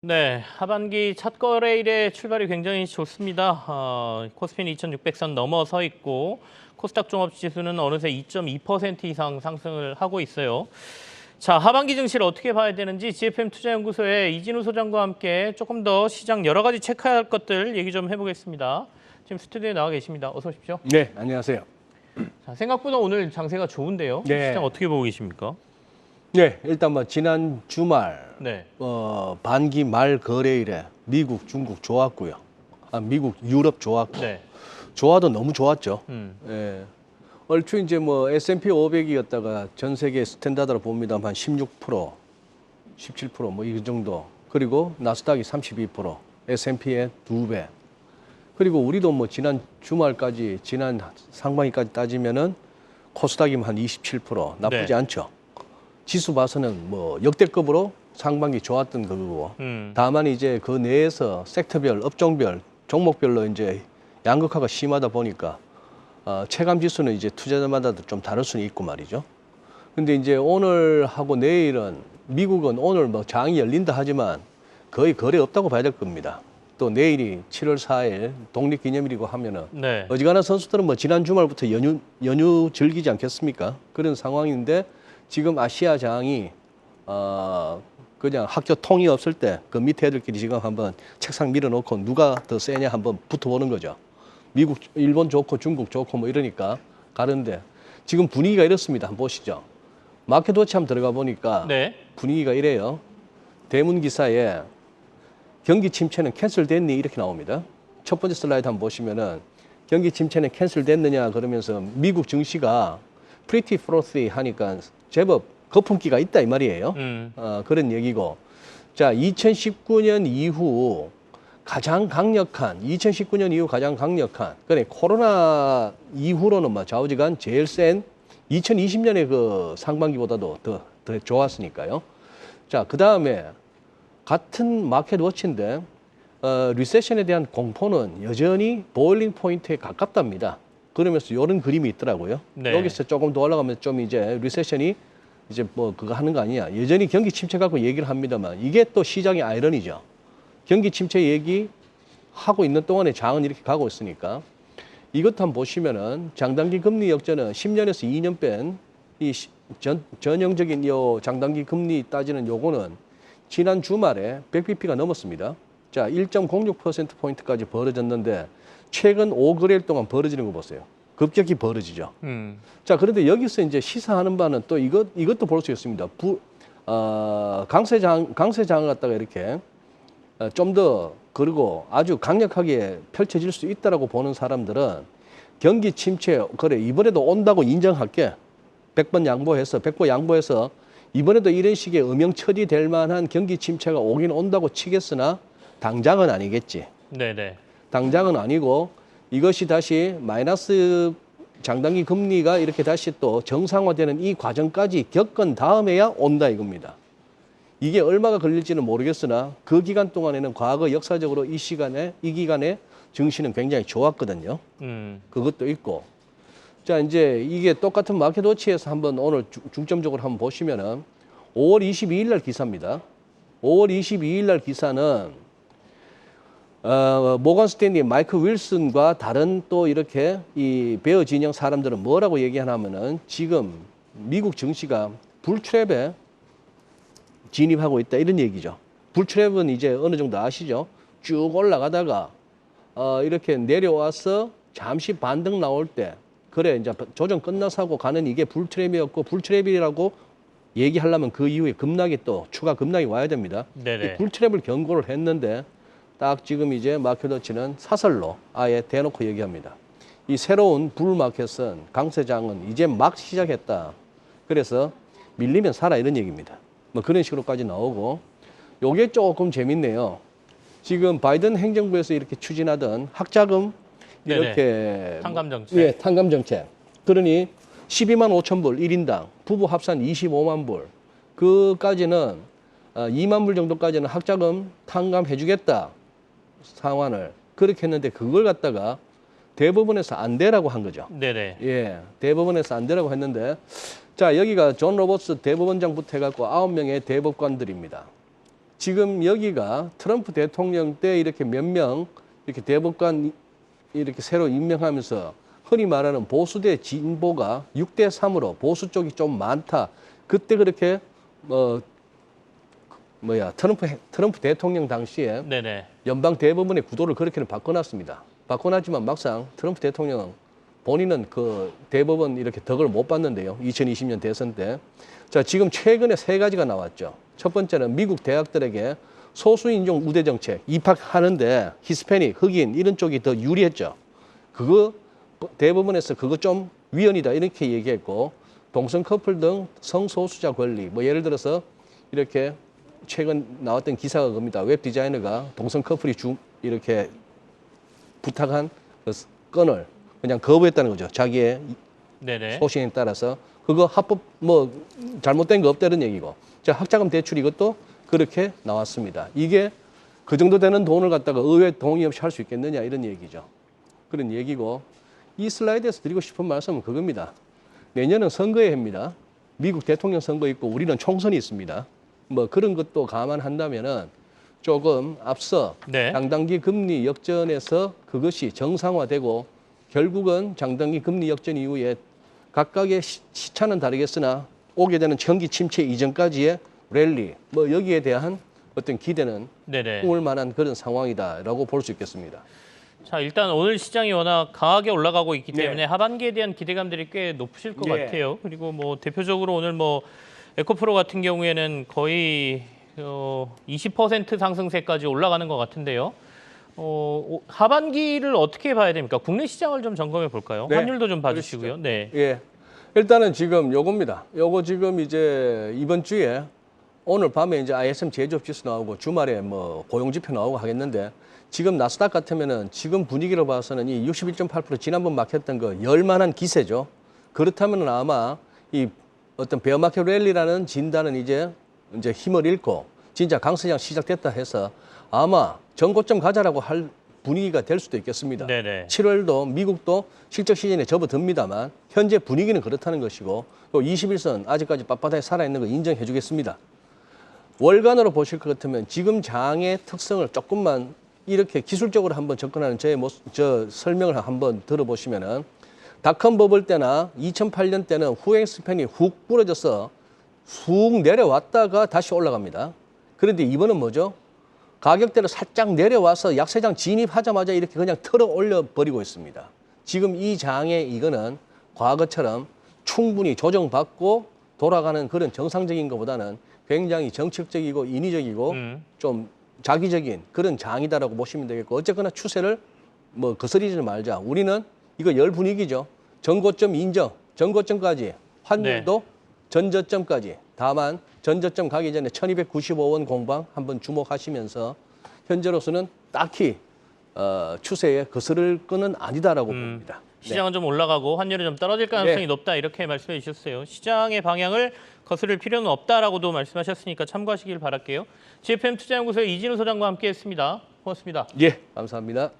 네, 하반기 첫 거래일의 출발이 굉장히 좋습니다. 코스피는 2,600선 넘어서 있고 코스닥 종합지수는 어느새 2.2% 이상 상승을 하고 있어요. 자, 하반기 증시를 어떻게 봐야 되는지 GFM 투자연구소의 이진우 소장과 함께 조금 더 시장 여러 가지 체크해야 할 것들 얘기 좀 해보겠습니다. 지금 스튜디오에 나와 계십니다. 어서 오십시오. 네, 안녕하세요. 자, 생각보다 오늘 장세가 좋은데요. 네. 시장 어떻게 보고 계십니까? 네, 일단 뭐 지난 주말 네. 반기 말 거래일에 미국, 중국 좋았고요. 미국, 유럽 좋았고. 네. 좋아도 너무 좋았죠. 음. 예. 얼추 이제 뭐 S&P 500이었다가 전 세계 스탠다드로 봅니다. 한 16%, 17% 뭐 이 정도. 그리고 나스닥이 32%, S&P의 2배. 그리고 우리도 뭐 지난 주말까지, 지난 상반기까지 따지면은 코스닥이면 한 27%, 나쁘지 네. 않죠. 지수 봐서는 뭐 역대급으로 상반기 좋았던 거고. 다만 이제 그 내에서 섹터별, 업종별, 종목별로 이제 양극화가 심하다 보니까 체감 지수는 이제 투자자마다도 좀 다를 수는 있고 말이죠. 근데 이제 오늘하고 내일은 미국은 오늘 뭐 장이 열린다 하지만 거의 거래 없다고 봐야 될 겁니다. 또 내일이 7월 4일 독립기념일이고 하면은 네. 어지간한 선수들은 뭐 지난 주말부터 연휴 즐기지 않겠습니까? 그런 상황인데 지금 아시아장이 그냥 학교 통이 없을 때 그 밑에 애들끼리 지금 한번 책상 밀어놓고 누가 더 세냐 한번 붙어보는 거죠. 미국, 일본 좋고 중국 좋고 뭐 이러니까 가는데 지금 분위기가 이렇습니다. 한번 보시죠. 마켓워치 한번 들어가 보니까 네. 분위기가 이래요. 대문 기사에 경기 침체는 캔슬됐니 이렇게 나옵니다. 첫 번째 슬라이드 한번 보시면은 경기 침체는 캔슬됐느냐 그러면서 미국 증시가 pretty frothy 하니까 제법 거품기가 있다 이 말이에요. 그런 얘기고. 자, 2019년 이후 가장 강력한, 그래 코로나 이후로는 뭐 좌우지간 제일 센 2020년의 그 상반기보다도 더 좋았으니까요. 자, 그 다음에 같은 마켓 워치인데 리세션에 대한 공포는 여전히 보일링 포인트에 가깝답니다. 그러면서 이런 그림이 있더라고요. 네. 여기서 조금 더 올라가면 좀 이제 리세션이 이제 뭐 그거 하는 거 아니냐. 여전히 경기 침체 갖고 얘기를 합니다만 이게 또 시장의 아이러니죠. 경기 침체 얘기하고 있는 동안에 장은 이렇게 가고 있으니까 이것도 한번 보시면은 장단기 금리 역전은 10년에서 2년 뺀 이 전형적인 요 장단기 금리 따지는 요거는 지난 주말에 100bp가 넘었습니다. 자, 1.06%포인트까지 벌어졌는데 최근 5거래일 동안 벌어지는 거 보세요. 급격히 벌어지죠. 자, 그런데 여기서 이제 시사하는 바는 또 이것도 볼 수 있습니다. 강세장을 갖다가 이렇게 좀 더 그리고 아주 강력하게 펼쳐질 수 있다라고 보는 사람들은 경기 침체, 그래, 이번에도 온다고 인정할게. 100번 양보해서 이번에도 이런 식의 음영 처리될 만한 경기 침체가 오긴 온다고 치겠으나 당장은 아니겠지. 네네. 당장은 아니고 이것이 다시 마이너스 장단기 금리가 이렇게 다시 또 정상화되는 이 과정까지 겪은 다음에야 온다 이겁니다. 이게 얼마가 걸릴지는 모르겠으나 그 기간 동안에는 과거 역사적으로 이 기간에 증시는 굉장히 좋았거든요. 그것도 있고. 자, 이제 이게 똑같은 마켓워치에서 한번 오늘 중점적으로 한번 보시면은 5월 22일 날 기사입니다. 5월 22일 날 기사는 모건 스탠리 마이클 윌슨과 다른 또 이렇게 이 베어 진영 사람들은 뭐라고 얘기하냐면은 지금 미국 증시가 불트랩에 진입하고 있다 이런 얘기죠. 불트랩은 이제 어느 정도 아시죠? 쭉 올라가다가 이렇게 내려와서 잠시 반등 나올 때 그래 이제 조정 끝나서 하고 가는 이게 불트랩이었고 불트랩이라고 얘기하려면 그 이후에 급락이 또 추가 급락이 와야 됩니다. 네네. 이 불트랩을 경고를 했는데 딱 지금 이제 마켓워치는 사설로 아예 대놓고 얘기합니다. 이 새로운 불마켓은 강세장은 이제 막 시작했다. 그래서 밀리면 사라 이런 얘기입니다. 뭐 그런 식으로까지 나오고 요게 조금 재밌네요. 지금 바이든 행정부에서 이렇게 추진하던 학자금 네네. 이렇게 탕감 정책. 예, 탕감 정책. 그러니 12만 5천 불 1인당 부부 합산 25만 불 그까지는 2만 불 정도까지는 학자금 탕감해 주겠다. 상환을 그렇게 했는데 그걸 갖다가 대법원에서 안 되라고 한 거죠. 네네. 예, 대법원에서 안 되라고 했는데 자, 여기가 존 로버츠 대법원장부터 해갖고 9명의 대법관들입니다. 지금 여기가 트럼프 대통령 때 이렇게 몇 명 이렇게 대법관 이렇게 새로 임명하면서 흔히 말하는 보수 대 진보가 6대 3으로 보수 쪽이 좀 많다. 그때 그렇게 트럼프 대통령 당시에 네네. 연방 대법원의 구도를 그렇게는 바꿔놨습니다. 바꿔놨지만 막상 트럼프 대통령은 본인은 그 대법원 이렇게 덕을 못 봤는데요. 2020년 대선 때. 자, 지금 최근에 세 가지가 나왔죠. 첫 번째는 미국 대학들에게 소수인종 우대 정책 입학하는데 히스패닉, 흑인 이런 쪽이 더 유리했죠. 그거 대법원에서 그거 좀 위헌이다 이렇게 얘기했고 동성 커플 등 성소수자 권리 뭐 예를 들어서 이렇게 최근 나왔던 기사가 그겁니다. 웹 디자이너가 동성 커플이 이렇게 부탁한 그 건을 그냥 거부했다는 거죠. 자기의 네네. 소신에 따라서 그거 합법 뭐 잘못된 거 없다는 얘기고. 자, 학자금 대출 이것도 그렇게 나왔습니다. 이게 그 정도 되는 돈을 갖다가 의회 동의 없이 할 수 있겠느냐 이런 얘기죠. 그런 얘기고 이 슬라이드에서 드리고 싶은 말씀은 그겁니다. 내년은 선거의 해입니다. 미국 대통령 선거 있고 우리는 총선이 있습니다. 뭐 그런 것도 감안한다면은 조금 앞서 네. 장단기 금리 역전에서 그것이 정상화되고 결국은 장단기 금리 역전 이후에 각각의 시차는 다르겠으나 오게 되는 경기 침체 이전까지의 랠리 뭐 여기에 대한 어떤 기대는 네네. 꿈을 만한 그런 상황이다라고 볼 수 있겠습니다. 자, 일단 오늘 시장이 워낙 강하게 올라가고 있기 네. 때문에 하반기에 대한 기대감들이 꽤 높으실 것 네. 같아요. 그리고 뭐 대표적으로 오늘 뭐 에코프로 같은 경우에는 거의 20% 상승세까지 올라가는 것 같은데요. 하반기를 어떻게 봐야 됩니까? 국내 시장을 좀 점검해 볼까요? 네. 환율도 좀 봐주시고요. 네. 예. 일단은 지금 요겁니다. 요거 지금 이제 이번 주에 오늘 밤에 이제 ISM 제조업 지수 나오고 주말에 뭐 고용 지표 나오고 하겠는데 지금 나스닥 같으면은 지금 분위기로 봐서는 이 61.8% 지난번 막혔던 거 열만한 기세죠. 그렇다면 아마 이 어떤 베어마켓 랠리라는 진단은 이제 힘을 잃고 진짜 강세장 시작됐다 해서 아마 전고점 가자라고 할 분위기가 될 수도 있겠습니다. 네네. 7월도 미국도 실적 시즌에 접어듭니다만 현재 분위기는 그렇다는 것이고 또 21선 아직까지 빳빳하게 살아있는 거 인정해 주겠습니다. 월간으로 보실 것 같으면 지금 장의 특성을 조금만 이렇게 기술적으로 한번 접근하는 저 설명을 한번 들어보시면은 닷컴 버블 때나 2008년 때는 후행 스팬이 훅 부러져서 훅 내려왔다가 다시 올라갑니다. 그런데 이번은 뭐죠? 가격대로 살짝 내려와서 약세장 진입하자마자 이렇게 그냥 털어 올려 버리고 있습니다. 지금 이 장의 이거는 과거처럼 충분히 조정받고 돌아가는 그런 정상적인 것보다는 굉장히 정책적이고 인위적이고 좀 자기적인 그런 장이다라고 보시면 되겠고 어쨌거나 추세를 뭐 거스리지 말자. 우리는 이거 열 분위기죠. 전고점 인정, 전고점까지 환율도 전저점까지. 다만 전저점 가기 전에 1295원 공방 한번 주목하시면서 현재로서는 딱히 추세에 거스를 건은 아니다라고 봅니다. 시장은 좀 올라가고 환율이 좀 떨어질 가능성이 네. 높다 이렇게 말씀해 주셨어요. 시장의 방향을 거스를 필요는 없다라고도 말씀하셨으니까 참고하시길 바랄게요. GFM 투자연구소의 이진우 소장과 함께했습니다. 고맙습니다. 예, 감사합니다.